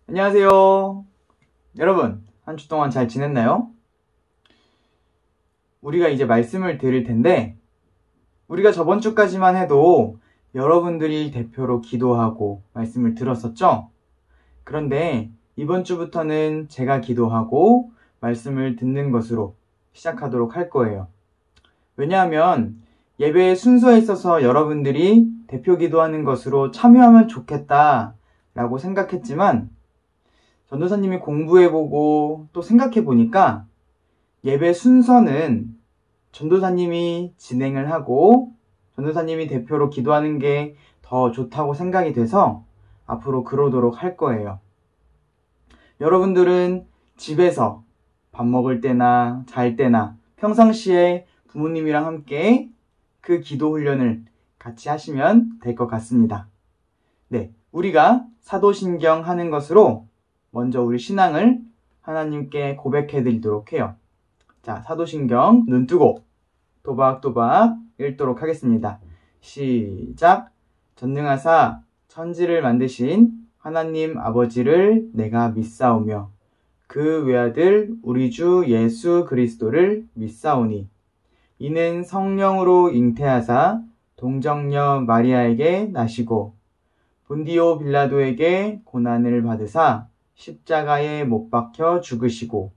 안녕하세요. 여러분, 한 주 동안 잘 지냈나요? 우리가 이제 말씀을 드릴 텐데, 우리가 저번 주까지만 해도 여러분들이 대표로 기도하고 말씀을 들었었죠? 그런데 이번 주부터는 제가 기도하고 말씀을 듣는 것으로 시작하도록 할 거예요. 왜냐하면 예배의 순서에 있어서 여러분들이 대표 기도하는 것으로 참여하면 좋겠다라고 생각했지만, 전도사님이 공부해보고 또 생각해보니까 예배 순서는 전도사님이 진행을 하고 전도사님이 대표로 기도하는 게 더 좋다고 생각이 돼서 앞으로 그러도록 할 거예요. 여러분들은 집에서 밥 먹을 때나 잘 때나 평상시에 부모님이랑 함께 그 기도 훈련을 같이 하시면 될 것 같습니다. 네, 우리가 사도신경 하는 것으로 먼저 우리 신앙을 하나님께 고백해 드리도록 해요. 자, 사도신경 눈 뜨고 도박도박 읽도록 하겠습니다. 시작. 전능하사 천지를 만드신 하나님 아버지를 내가 믿사오며 그 외아들 우리 주 예수 그리스도를 믿사오니 이는 성령으로 잉태하사 동정녀 마리아에게 나시고 본디오 빌라도에게 고난을 받으사 십자가에 못 박혀 죽으시고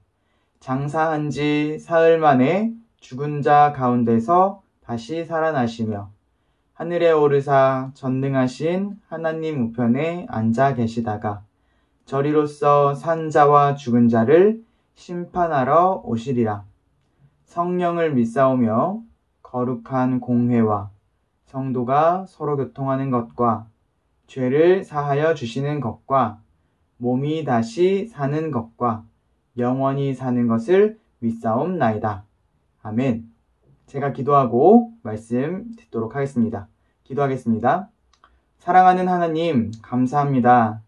장사한 지 사흘 만에 죽은 자 가운데서 다시 살아나시며 하늘에 오르사 전능하신 하나님 우편에 앉아 계시다가 저리로서 산 자와 죽은 자를 심판하러 오시리라. 성령을 믿사오며 거룩한 공회와 성도가 서로 교통하는 것과 죄를 사하여 주시는 것과 몸이 다시 사는 것과 영원히 사는 것을 믿사옵나이다. 아멘. 제가 기도하고 말씀 듣도록 하겠습니다. 기도하겠습니다. 사랑하는 하나님, 감사합니다.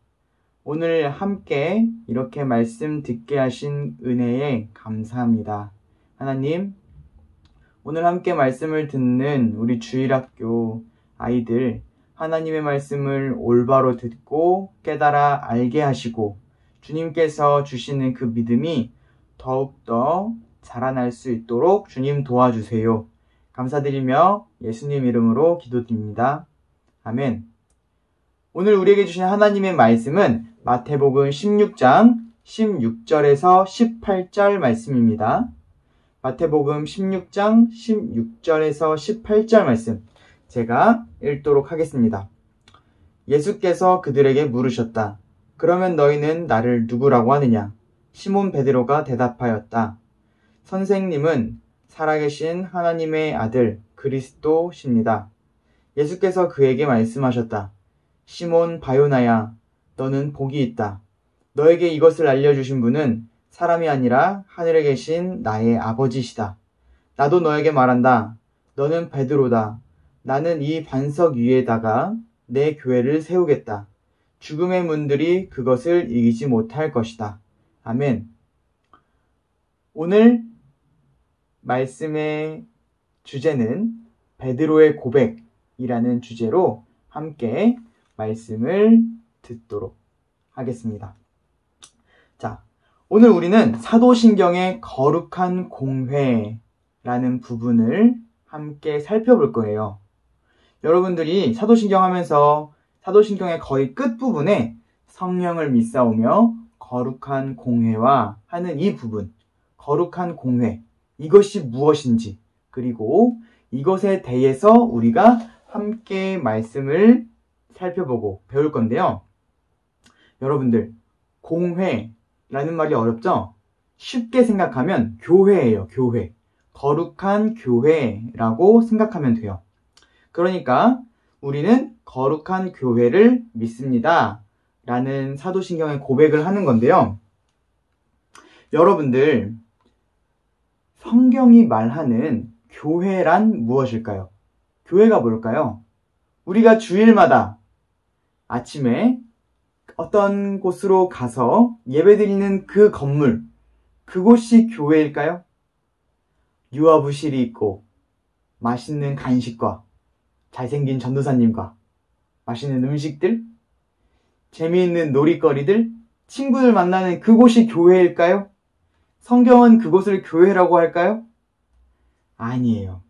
오늘 함께 이렇게 말씀 듣게 하신 은혜에 감사합니다. 하나님, 오늘 함께 말씀을 듣는 우리 주일학교 아이들, 하나님의 말씀을 올바로 듣고 깨달아 알게 하시고 주님께서 주시는 그 믿음이 더욱더 자라날 수 있도록 주님 도와주세요. 감사드리며 예수님 이름으로 기도드립니다. 아멘. 오늘 우리에게 주신 하나님의 말씀은 마태복음 16장 16절에서 18절 말씀입니다. 마태복음 16장 16절에서 18절 말씀 제가 읽도록 하겠습니다. 예수께서 그들에게 물으셨다. 그러면 너희는 나를 누구라고 하느냐? 시몬 베드로가 대답하였다. 선생님은 살아계신 하나님의 아들 그리스도십니다. 예수께서 그에게 말씀하셨다. 시몬 바요나야, 너는 복이 있다. 너에게 이것을 알려주신 분은 사람이 아니라 하늘에 계신 나의 아버지시다. 나도 너에게 말한다. 너는 베드로다. 나는 이 반석 위에다가 내 교회를 세우겠다. 죽음의 문들이 그것을 이기지 못할 것이다. 아멘. 오늘 말씀의 주제는 베드로의 고백이라는 주제로 함께 말씀을 듣도록 하겠습니다. 자, 오늘 우리는 사도신경의 거룩한 공회라는 부분을 함께 살펴볼 거예요. 여러분들이 사도신경 하면서 사도신경의 거의 끝부분에 성령을 믿사오며 거룩한 공회와 하는 이 부분, 거룩한 공회, 이것이 무엇인지, 그리고 이것에 대해서 우리가 함께 말씀을 살펴보고 배울 건데요. 여러분들, 공회라는 말이 어렵죠? 쉽게 생각하면 교회예요, 교회. 거룩한 교회라고 생각하면 돼요. 그러니까 우리는 거룩한 교회를 믿습니다. 라는 사도신경의 고백을 하는 건데요. 여러분들, 성경이 말하는 교회란 무엇일까요? 교회가 뭘까요? 우리가 주일마다 아침에 어떤 곳으로 가서 예배드리는 그 건물, 그곳이 교회일까요? 유아부실이 있고 맛있는 간식과 잘생긴 전도사님과 맛있는 음식들, 재미있는 놀이거리들, 친구들 만나는 그곳이 교회일까요? 성경은 그곳을 교회라고 할까요? 아니에요.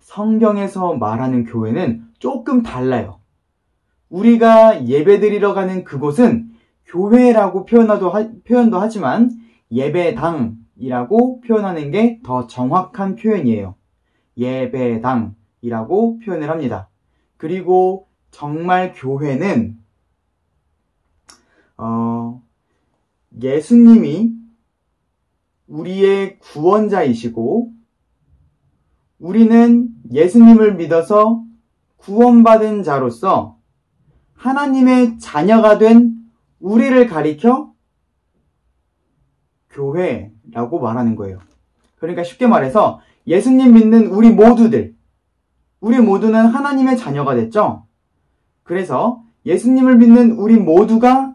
성경에서 말하는 교회는 조금 달라요. 우리가 예배드리러 가는 그곳은 교회라고 표현도 하지만 예배당이라고 표현하는 게 더 정확한 표현이에요. 예배당이라고 표현을 합니다. 그리고 정말 교회는 예수님이 우리의 구원자이시고 우리는 예수님을 믿어서 구원받은 자로서 하나님의 자녀가 된 우리를 가리켜 교회라고 말하는 거예요. 그러니까 쉽게 말해서 예수님 믿는 우리 모두는 하나님의 자녀가 됐죠? 그래서 예수님을 믿는 우리 모두가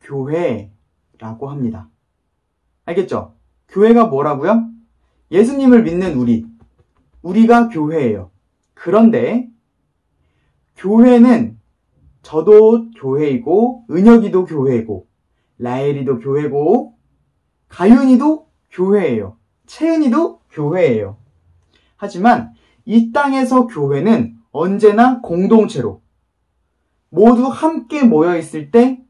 교회라고 합니다. 알겠죠? 교회가 뭐라고요? 예수님을 믿는 우리가 교회예요. 그런데 교회는 저도 교회이고 은혁이도 교회이고 라엘이도 교회고 가윤이도 교회예요. 채은이도 교회예요. 하지만 이 땅에서 교회는 언제나 공동체로 모두 함께 모여 있을 때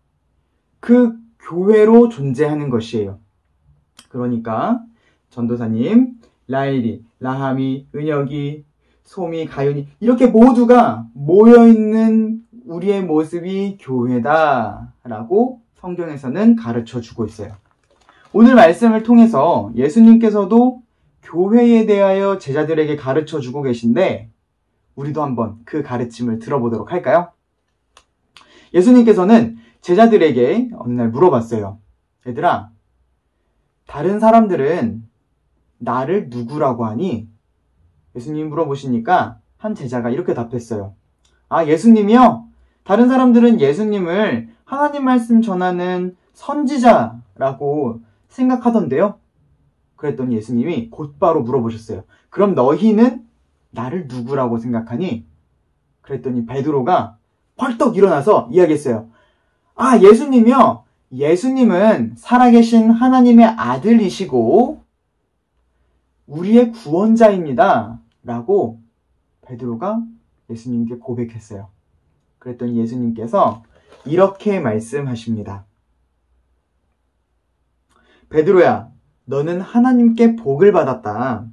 그 교회로 존재하는 것이에요. 그러니까 전도사님, 라엘이, 라함이, 은혁이, 소미, 가윤이 이렇게 모두가 모여있는 우리의 모습이 교회다라고 성경에서는 가르쳐주고 있어요. 오늘 말씀을 통해서 예수님께서도 교회에 대하여 제자들에게 가르쳐주고 계신데 우리도 한번 그 가르침을 들어보도록 할까요? 예수님께서는 제자들에게 어느 날 물어봤어요. 얘들아, 다른 사람들은 나를 누구라고 하니? 예수님이 물어보시니까 한 제자가 이렇게 답했어요. 아, 예수님이요? 다른 사람들은 예수님을 하나님 말씀 전하는 선지자라고 생각하던데요? 그랬더니 예수님이 곧바로 물어보셨어요. 그럼 너희는 나를 누구라고 생각하니? 그랬더니 베드로가 펄떡 일어나서 이야기했어요. 아, 예수님이요? 예수님은 살아계신 하나님의 아들이시고 우리의 구원자입니다. 라고 베드로가 예수님께 고백했어요. 그랬더니 예수님께서 이렇게 말씀하십니다. 베드로야, 너는 하나님께 복을 받았다.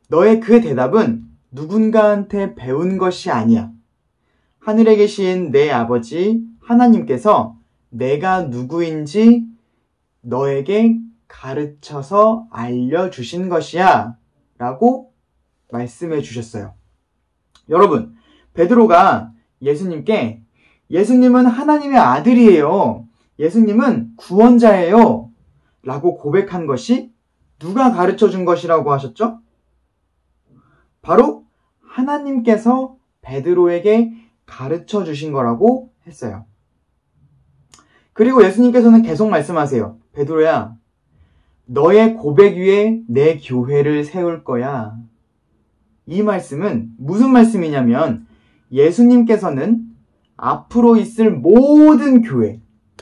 너의 그 대답은 누군가한테 배운 것이 아니야. 하늘에 계신 내 아버지 하나님께서 내가 누구인지 너에게 가르쳐서 알려주신 것이야. 라고 말씀해 주셨어요. 여러분, 베드로가 예수님께 예수님은 하나님의 아들이에요. 예수님은 구원자예요. 라고 고백한 것이 누가 가르쳐 준 것이라고 하셨죠? 바로 하나님께서 베드로에게 가르쳐 주신 거라고 했어요. 그리고 예수님께서는 계속 말씀하세요. 베드로야, 너의 고백 위에 내 교회를 세울 거야. 이 말씀은 무슨 말씀이냐면 예수님께서는 앞으로 있을 모든 교회,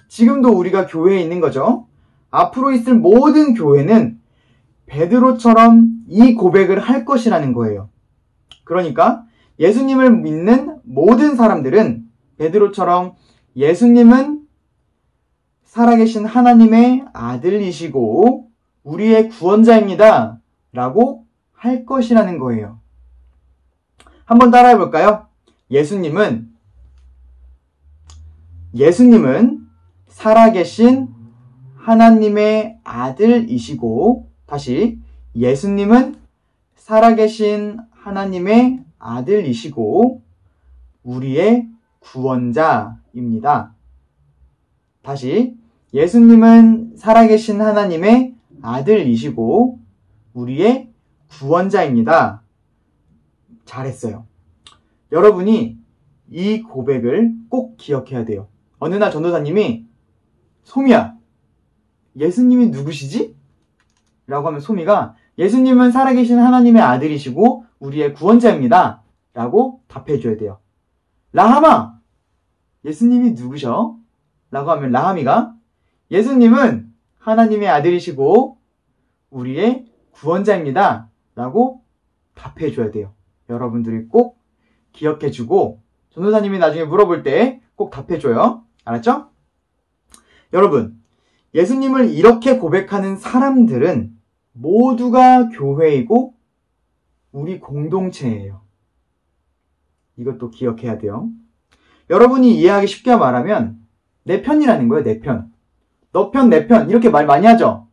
지금도 우리가 교회에 있는 거죠. 앞으로 있을 모든 교회는 베드로처럼 이 고백을 할 것이라는 거예요. 그러니까 예수님을 믿는 모든 사람들은 베드로처럼 예수님은 살아계신 하나님의 아들이시고 우리의 구원자입니다. 라고 할 것이라는 거예요. 한번 따라해 볼까요? 예수님은 살아계신 하나님의 아들이시고, 다시, 예수님은 살아계신 하나님의 아들이시고 우리의 구원자입니다. 다시, 예수님은 살아계신 하나님의 아들이시고 우리의 구원자입니다. 잘했어요. 여러분이 이 고백을 꼭 기억해야 돼요. 어느 날 전도사님이 소미야, 예수님이 누구시지? 라고 하면 소미가 예수님은 살아계신 하나님의 아들이시고 우리의 구원자입니다. 라고 답해줘야 돼요. 라하마, 예수님이 누구셔? 라고 하면 라하미가 예수님은 하나님의 아들이시고 우리의 구원자입니다. 라고 답해줘야 돼요. 여러분들이 꼭 기억해주고 전도사님이 나중에 물어볼 때 꼭 답해줘요. 알았죠? 여러분, 예수님을 이렇게 고백하는 사람들은 모두가 교회이고 우리 공동체예요. 이것도 기억해야 돼요. 여러분이 이해하기 쉽게 말하면 내 편이라는 거예요. 내 편. 너 편, 내 편 이렇게 말 많이 하죠.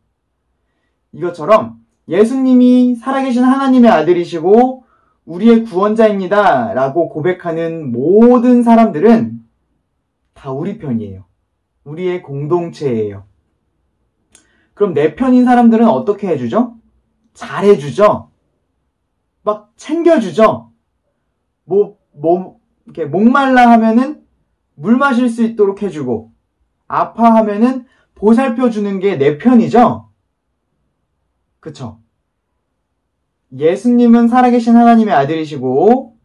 이것처럼 예수님이 살아계신 하나님의 아들이시고 우리의 구원자입니다 라고 고백하는 모든 사람들은 다 우리 편이에요. 우리의 공동체예요. 그럼 내 편인 사람들은 어떻게 해주죠? 잘해주죠. 막 챙겨주죠. 이렇게 목말라 하면은 물 마실 수 있도록 해주고, 아파하면은 보살펴주는 게 내 편이죠? 그쵸? 예수님은 살아계신 하나님의 아들이시고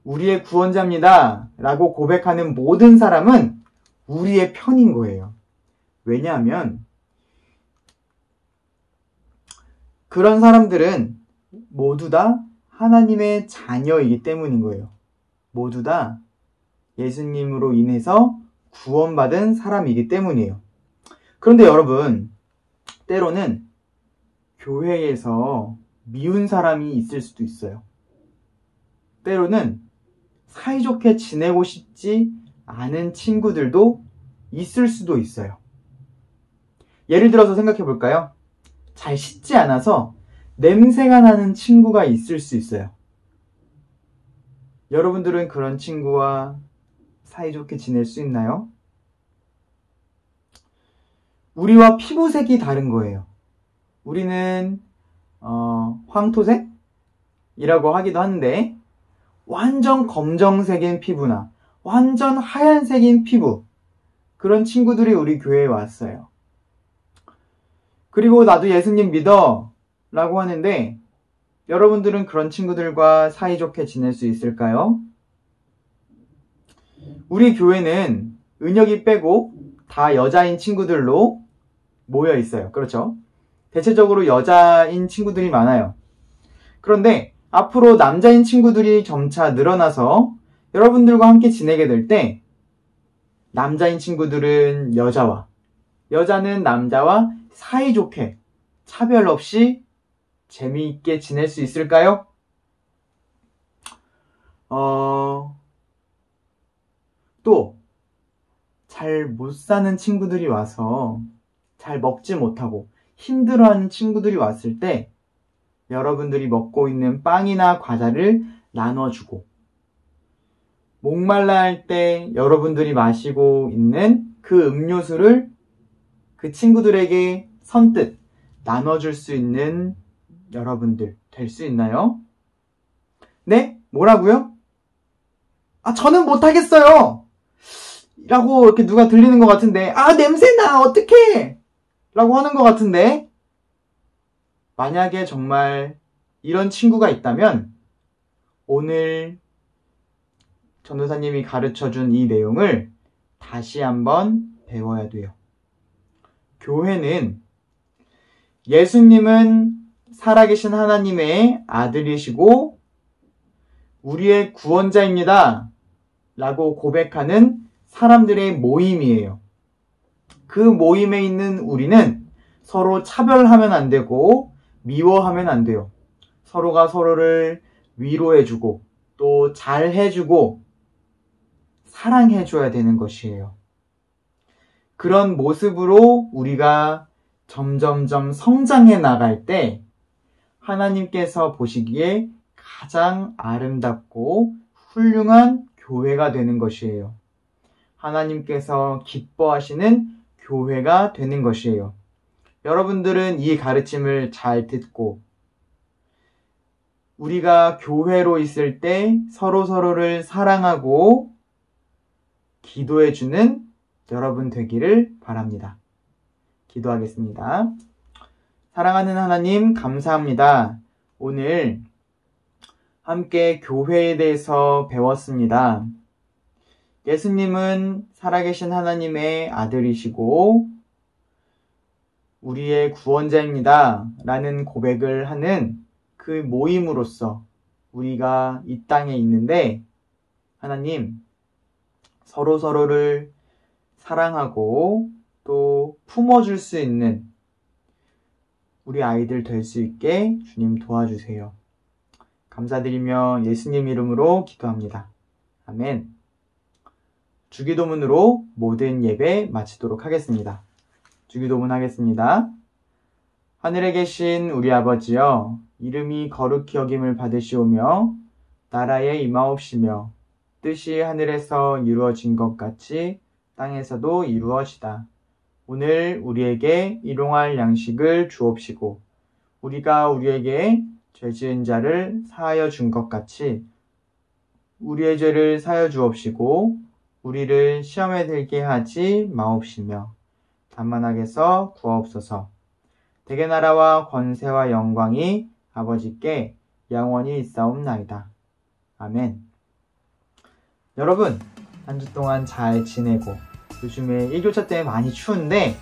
우리의 구원자입니다 라고 고백하는 모든 사람은 우리의 편인 거예요. 왜냐하면 그런 사람들은 모두 다 하나님의 자녀이기 때문인 거예요. 모두 다 예수님으로 인해서 구원받은 사람이기 때문이에요. 그런데 여러분, 때로는 교회에서 미운 사람이 있을 수도 있어요. 때로는 사이좋게 지내고 싶지 않은 친구들도 있을 수도 있어요. 예를 들어서 생각해 볼까요? 잘 씻지 않아서 냄새가 나는 친구가 있을 수 있어요. 여러분들은 그런 친구와 사이좋게 지낼 수 있나요? 우리와 피부색이 다른 거예요. 우리는 황토색이라고 하기도 하는데 완전 검정색인 피부나 완전 하얀색인 피부, 그런 친구들이 우리 교회에 왔어요. 그리고 나도 예수님 믿어 라고 하는데 여러분들은 그런 친구들과 사이좋게 지낼 수 있을까요? 우리 교회는 은혁이 빼고 다 여자인 친구들로 모여 있어요. 그렇죠? 대체적으로 여자인 친구들이 많아요. 그런데 앞으로 남자인 친구들이 점차 늘어나서 여러분들과 함께 지내게 될 때 남자인 친구들은 여자와, 여자는 남자와 사이좋게 차별 없이 재미있게 지낼 수 있을까요? 또 잘 못 사는 친구들이 와서 잘 먹지 못하고 힘들어하는 친구들이 왔을 때 여러분들이 먹고 있는 빵이나 과자를 나눠주고, 목말라 할 때 여러분들이 마시고 있는 그 음료수를 그 친구들에게 선뜻 나눠줄 수 있는 여러분들 될 수 있나요? 네? 뭐라고요? 저는 못하겠어요! 라고 이렇게 누가 들리는 것 같은데, 냄새나! 어떡해! 라고 하는 것 같은데, 만약에 정말 이런 친구가 있다면 오늘 전도사님이 가르쳐준 이 내용을 다시 한번 배워야 돼요. 교회는 예수님은 살아계신 하나님의 아들이시고 우리의 구원자입니다 라고 고백하는 사람들의 모임이에요. 그 모임에 있는 우리는 서로 차별하면 안 되고 미워하면 안 돼요. 서로가 서로를 위로해주고 또 잘해주고 사랑해줘야 되는 것이에요. 그런 모습으로 우리가 점점점 성장해 나갈 때 하나님께서 보시기에 가장 아름답고 훌륭한 교회가 되는 것이에요. 하나님께서 기뻐하시는 교회가 되는 것이에요. 여러분들은 이 가르침을 잘 듣고 우리가 교회로 있을 때 서로서로를 사랑하고 기도해주는 여러분 되기를 바랍니다. 기도하겠습니다. 사랑하는 하나님, 감사합니다. 오늘 함께 교회에 대해서 배웠습니다. 예수님은 살아계신 하나님의 아들이시고 우리의 구원자입니다. 라는 고백을 하는 그 모임으로써 우리가 이 땅에 있는데 하나님 서로서로를 사랑하고 또 품어줄 수 있는 우리 아이들 될 수 있게 주님 도와주세요. 감사드리며 예수님 이름으로 기도합니다. 아멘. 주기도문으로 모든 예배 마치도록 하겠습니다. 주기도문 하겠습니다. 하늘에 계신 우리 아버지여, 이름이 거룩히 여김을 받으시오며 나라에 임하옵시며 뜻이 하늘에서 이루어진 것 같이 땅에서도 이루어지다. 오늘 우리에게 일용할 양식을 주옵시고 우리가 우리에게 죄 지은 자를 사하여 준 것 같이 우리의 죄를 사하여 주옵시고 우리를 시험에 들게 하지 마옵시며 다만 악에서 구하옵소서. 대개 나라와 권세와 영광이 아버지께 영원히 있사옵나이다. 아멘. 여러분, 한 주 동안 잘 지내고 요즘에 일교차 때문에 많이 추운데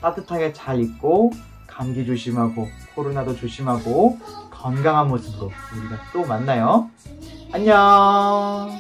따뜻하게 잘 입고 감기 조심하고 코로나도 조심하고 건강한 모습으로 우리가 또 만나요. 안녕.